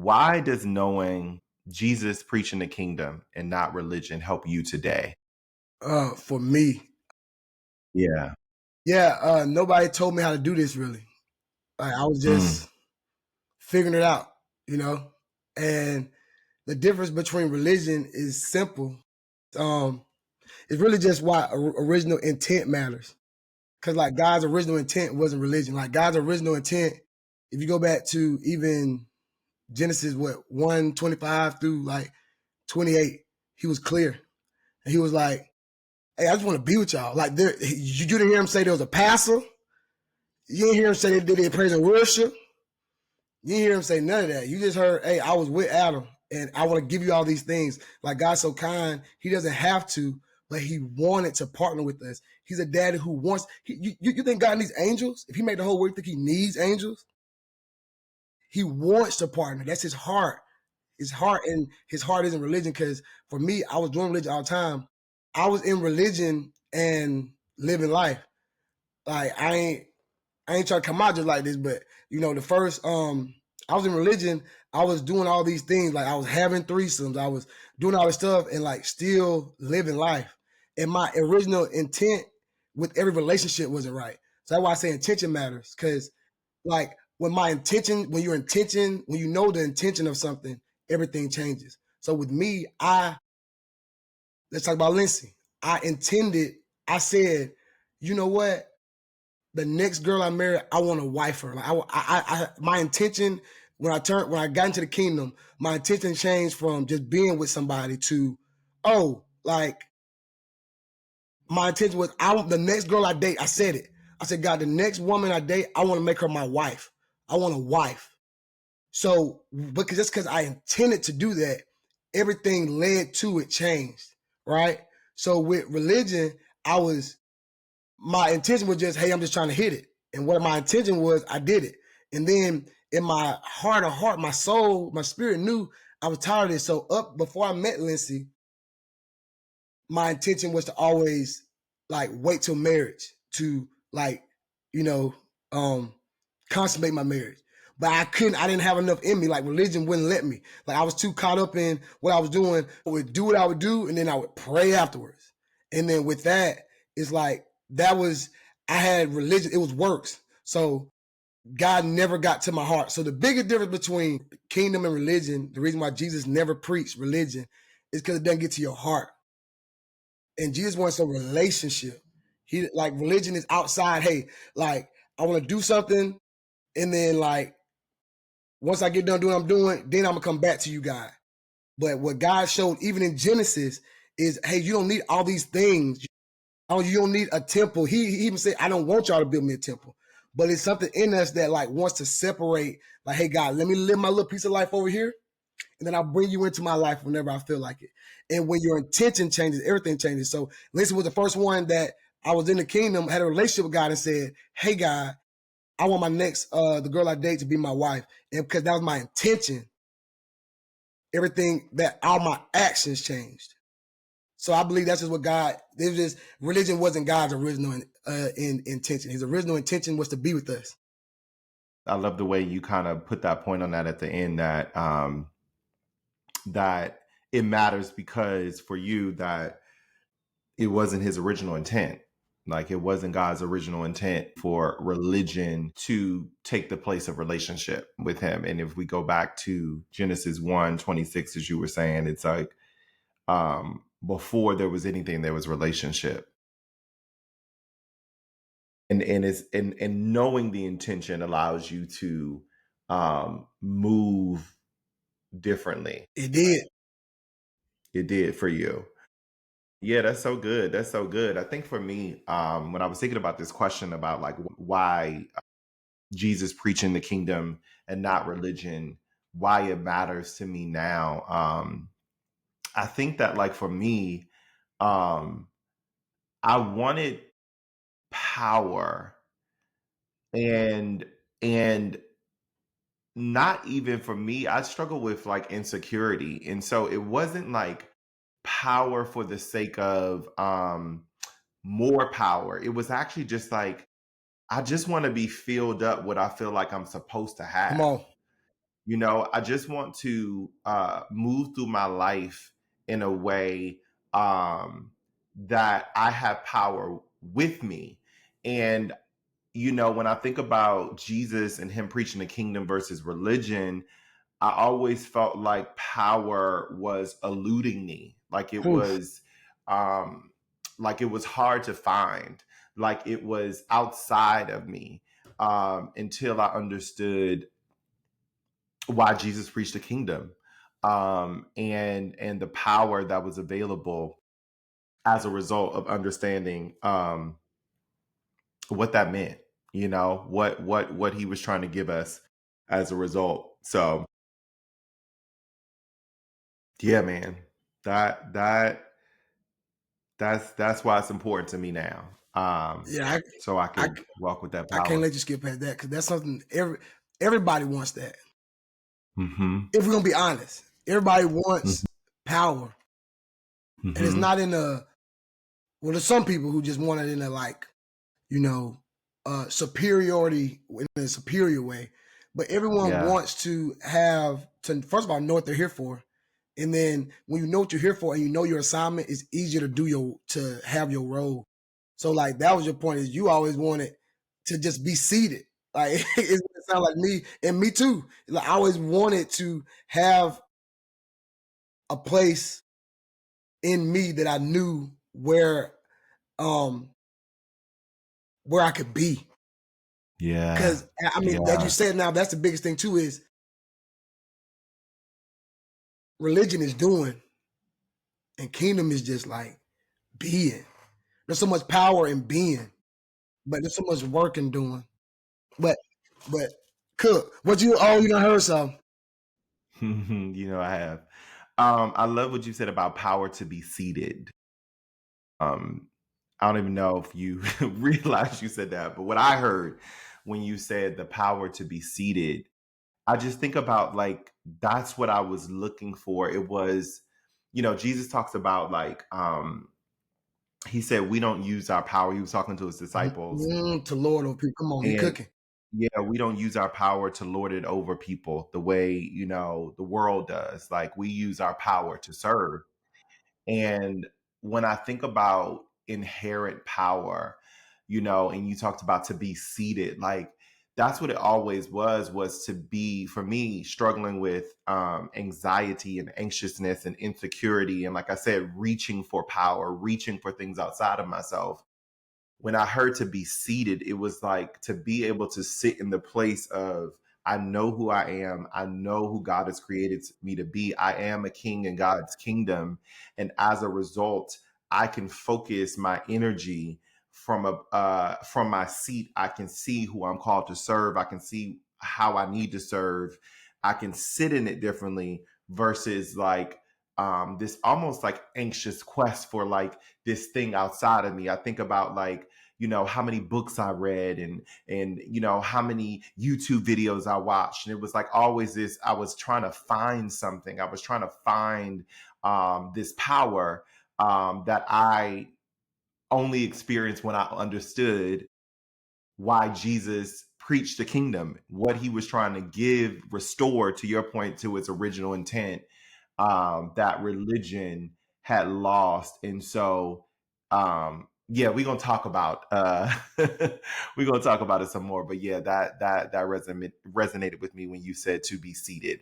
why does knowing Jesus preaching the kingdom and not religion help you today? For me, Yeah. nobody told me how to do this really. Like I was Mm. just figuring it out, you know. And the difference between religion is simple. Um, it's really just why original intent matters. Because like God's original intent wasn't religion. Like God's original intent, if you go back to even Genesis, 1:25 through like 28, he was clear. And he was like, hey, I just want to be with y'all. Like you didn't hear him say there was a pastor. You didn't hear him say they did praise and worship. You didn't hear him say none of that. You just heard, hey, I was with Adam and I want to give you all these things. Like God's so kind, he doesn't have to, but he wanted to partner with us. He's a daddy who wants, you think God needs angels? If he made the whole world, you think he needs angels? He wants to partner. That's his heart. His heart, and his heart isn't religion. Because for me, I was doing religion all the time. I was in religion and living life. Like I ain't trying to come out just like this, but the first I was in religion, I was doing all these things, like I was having threesomes, I was doing all this stuff and like still living life. And my original intent with every relationship wasn't right. So that's why I say intention matters. Cause like when you know the intention of something, everything changes. So with me, let's talk about Lindsay. I said, you know what? The next girl I marry, I want to wife her. Like my intention when I got into the kingdom, my intention changed from just being with somebody to, like my intention was the next girl I date. I said it. I said, God, the next woman I date, I want to make her my wife. I want a wife. So because I intended to do that, everything led to it changed, right? So with religion, my intention was just, hey, I'm just trying to hit it. And what my intention was, I did it. And then in my heart of heart, my soul, my spirit knew I was tired of it. So before I met Lindsay, my intention was to always like wait till marriage to like, consummate my marriage. But I didn't have enough in me. Like religion wouldn't let me. Like I was too caught up in what I was doing. I would do what I would do, and then I would pray afterwards. And then with that, it's like I had religion, it was works. So God never got to my heart. So the biggest difference between kingdom and religion, the reason why Jesus never preached religion is because it doesn't get to your heart. And Jesus wants a relationship. He like religion is outside. Hey, like I want to do something, and then like once I get done doing what I'm doing, then I'm gonna come back to you, God. But what God showed, even in Genesis, is hey, you don't need all these things. You don't need a temple. He even said, I don't want y'all to build me a temple. But it's something in us that like wants to separate, like, hey, God, let me live my little piece of life over here. And then I'll bring you into my life whenever I feel like it. And when your intention changes, everything changes. So Lisa was the first one that I was in the kingdom, had a relationship with God and said, hey, God, I want my next, the girl I date to be my wife. And because that was my intention, all my actions changed. So I believe that's just what religion wasn't God's original intention. His original intention was to be with us. I love the way you kind of put that point on that at the end, that that it matters because for you that it wasn't his original intent. Like it wasn't God's original intent for religion to take the place of relationship with him. And if we go back to Genesis 1:26, as you were saying, it's like before there was anything, there was relationship. And knowing the intention allows you to move differently. It did. It did for you. Yeah, that's so good. That's so good. I think for me, when I was thinking about this question about like why Jesus preaching the kingdom and not religion, why it matters to me now. I think that like for me, um, I wanted power and and not even for me, I struggle with like insecurity. And so it wasn't like power for the sake of more power. It was actually just like I just want to be filled up what I feel like I'm supposed to Come have. on. I just want to move through my life in a way that I have power with me. And, when I think about Jesus and him preaching the kingdom versus religion, I always felt like power was eluding me. Oof. Um, like it was hard to find, like it was outside of me, until I understood why Jesus preached the kingdom, and the power that was available as a result of understanding what that meant. What he was trying to give us as a result. So yeah, man, that that that's why it's important to me now. Yeah, So I I, could walk with that I can't power. let you skip past that because that's something everybody wants that. Hmm. If we're gonna be honest, everybody wants power, and it's Hmm. not in a well. There's some people who just want it in a like you know superiority in a superior way, but everyone Yeah. wants to have to first of all know what they're here for, and then when you know what you're here for and you know your assignment, it's easier to do to have your role. So like that was your point is you always wanted to just be seated. Like it sounds like me and me too. Like I always wanted to have a place in me that I knew um where I could be. Yeah. Cause I mean, as you Yeah. said now, that's the biggest thing too is religion is doing and kingdom is just like being. There's so much power in being, but there's so much work in doing. But but cook, what you you done heard some. I have. I love what you said about power to be seated. Um, I don't even know if you realize you said that, but what I heard when you said the power to be seated, I just think about like that's what I was looking for. It was, Jesus talks about like he said we don't use our power. He was talking to his disciples, To Lord over people. Come on, he and cooking. yeah, we don't use our power to lord it over people the way, the world does. Like we use our power to serve. And when I think about inherent power, and you talked about to be seated, like that's what it always was to be, for me, struggling with anxiety and anxiousness and insecurity. And like I said, reaching for power, reaching for things outside of myself. When I heard to be seated, it was like to be able to sit in the place of, I know who I am. I know who God has created me to be. I am a king in God's kingdom. And as a result, I can focus my energy from my seat. I can see who I'm called to serve. I can see how I need to serve. I can sit in it differently versus like this almost like anxious quest for like this thing outside of me. I think about like, how many books I read and how many YouTube videos I watched. And it was like always this, I was trying to find something. I was trying to find this power that I only experienced when I understood why Jesus preached the kingdom, what he was trying to give, restore, to your point, to its original intent, that religion had lost. And so, yeah, we're gonna talk about we're gonna talk about it some more. But yeah, that resonated with me when you said to be seated.